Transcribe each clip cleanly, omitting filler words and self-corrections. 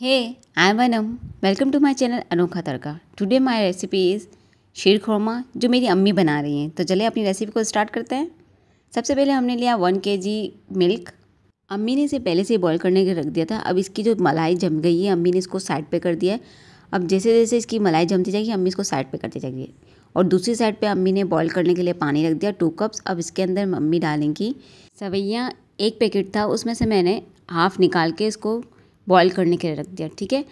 Hey, I'm Anam. Welcome to my channel अनोखा तड़का. Today my recipe is शीर खुरमा जो मेरी अम्मी बना रही हैं. तो चलिए अपनी रेसिपी को स्टार्ट करते हैं. सबसे पहले हमने लिया 1 kg मिल्क. अम्मी ने इसे पहले से बॉईल करने के रख दिया था. अब इसकी जो मलाई जम गई है अम्मी ने इसको साइड पे कर दिया है. अब जैसे जैसे इसकी मलाई जमती जाएगी अम्मी इसको साइड पे करती जाएगी. और दूसरी साइड पे अम्मी ने बॉईल करने के लिए पानी रख दिया 2 कप्स. अब इसके अंदर मम्मी डालेंगी सवैयाँ. एक पैकेट था उसमें से मैंने हाफ़ निकाल के इसको बॉईल करने के लिए रख दिया. ठीक है,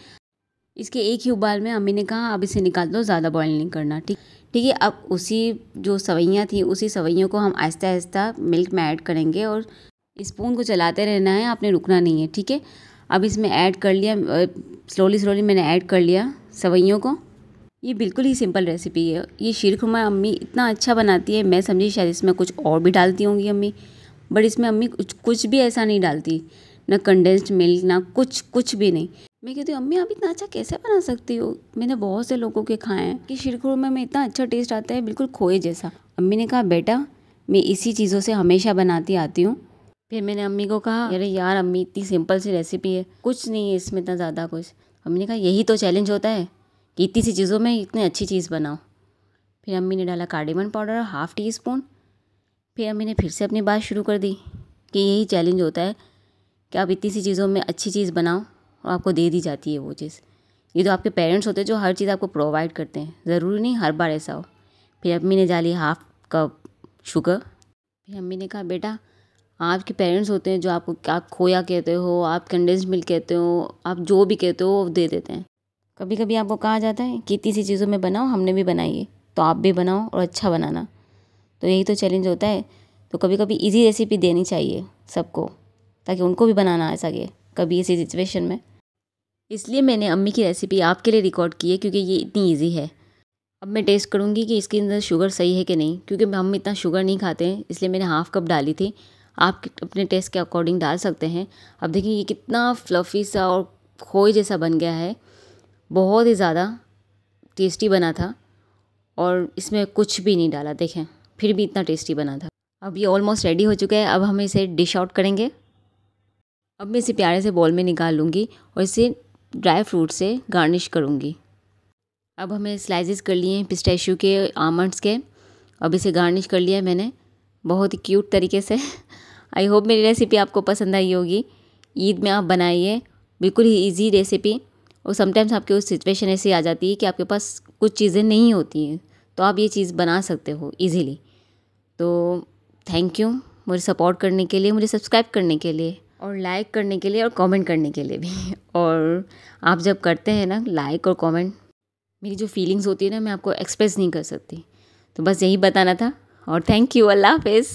इसके एक ही उबाल में अम्मी ने कहा अब इसे निकाल दो, ज़्यादा बॉईल नहीं करना. ठीक है. अब उसी जो सवैयाँ थी उसी सवैयों को हम आहिस्ता आहिस्ता मिल्क में ऐड करेंगे और स्पून को चलाते रहना है, आपने रुकना नहीं है. ठीक है, अब इसमें ऐड कर लिया, स्लोली मैंने ऐड कर लिया सवैयों को. ये बिल्कुल ही सिंपल रेसिपी है. ये शीर खुरमा अम्मी इतना अच्छा बनाती है, मैं समझी शायद इसमें कुछ और भी डालती होंगी अम्मी, बट इसमें अम्मी कुछ भी ऐसा नहीं डालती, ना कंडेंस्ड मिल्क ना कुछ भी नहीं. मैं कहती हूँ अम्मी आप इतना अच्छा कैसे बना सकती हो. मैंने बहुत से लोगों के खाए हैं कि शीर खुरमा में इतना अच्छा टेस्ट आता है, बिल्कुल खोए जैसा. अम्मी ने कहा बेटा मैं इसी चीज़ों से हमेशा बनाती आती हूँ. फिर मैंने अम्मी को कहा अरे यार अम्मी इतनी सिंपल सी रेसिपी है, कुछ नहीं है इसमें इतना ज़्यादा कुछ. अम्मी ने कहा यही तो चैलेंज होता है कि इतनी सी चीज़ों में इतनी अच्छी चीज़ बनाओ. फिर अम्मी ने डाला कार्डेमन पाउडर ½ टीस्पून. फिर अम्मी ने फिर से अपनी बात शुरू कर दी कि यही चैलेंज होता है कि आप इतनी सी चीज़ों में अच्छी चीज़ बनाओ और आपको दे दी जाती है वो चीज़. ये तो आपके पेरेंट्स होते हैं जो हर चीज़ आपको प्रोवाइड करते हैं, ज़रूरी नहीं हर बार ऐसा हो. फिर अम्मी ने डाली ½ कप शुगर. फिर अम्मी ने कहा बेटा आपके पेरेंट्स होते हैं जो आपको आप खोया कहते हो, आप कंडेंस्ड मिल्क कहते हो, आप जो भी कहते हो वो दे देते हैं. कभी कभी आपको कहा जाता है कि इतनी सी चीज़ों में बनाओ, हमने भी बनाई है तो आप भी बनाओ और अच्छा बनाना. तो यही तो चैलेंज होता है. तो कभी कभी इजी रेसिपी देनी चाहिए सबको ताकि उनको भी बनाना आ सके कभी ऐसी सिचुएशन में. इसलिए मैंने अम्मी की रेसिपी आपके लिए रिकॉर्ड की है क्योंकि ये इतनी इजी है. अब मैं टेस्ट करूँगी कि इसके अंदर शुगर सही है कि नहीं, क्योंकि हम इतना शुगर नहीं खाते हैं इसलिए मैंने ½ कप डाली थी. आप अपने टेस्ट के अकॉर्डिंग डाल सकते हैं. अब देखिए ये कितना फ्लफ़ी सा और खोए जैसा बन गया है, बहुत ही ज़्यादा टेस्टी बना था और इसमें कुछ भी नहीं डाला देखें फिर भी इतना टेस्टी बना था. अब ये ऑलमोस्ट रेडी हो चुका है. अब हम इसे डिश आउट करेंगे. अब मैं इसे प्यारे से बॉल में निकाल लूँगी और इसे ड्राई फ्रूट से गार्निश करूँगी. अब हमें स्लाइसेस कर लिए हैं पिस्ताशियो के, आमंड्स के. अब इसे गार्निश कर लिया है मैंने बहुत ही क्यूट तरीके से. आई होप मेरी रेसिपी आपको पसंद आई होगी. ईद में आप बनाइए, बिल्कुल ही इजी रेसिपी. और समटाइम्स आपके उस सिचुएशन ऐसी आ जाती है कि आपके पास कुछ चीज़ें नहीं होती हैं तो आप ये चीज़ बना सकते हो ईजीली. तो थैंक यू मुझे सपोर्ट करने के लिए, मुझे सब्सक्राइब करने के लिए और लाइक करने के लिए और कमेंट करने के लिए भी. और आप जब करते हैं ना लाइक और कमेंट, मेरी जो फीलिंग्स होती है ना मैं आपको एक्सप्रेस नहीं कर सकती. तो बस यही बताना था और थैंक यू. अल्लाह हाफ़िज़.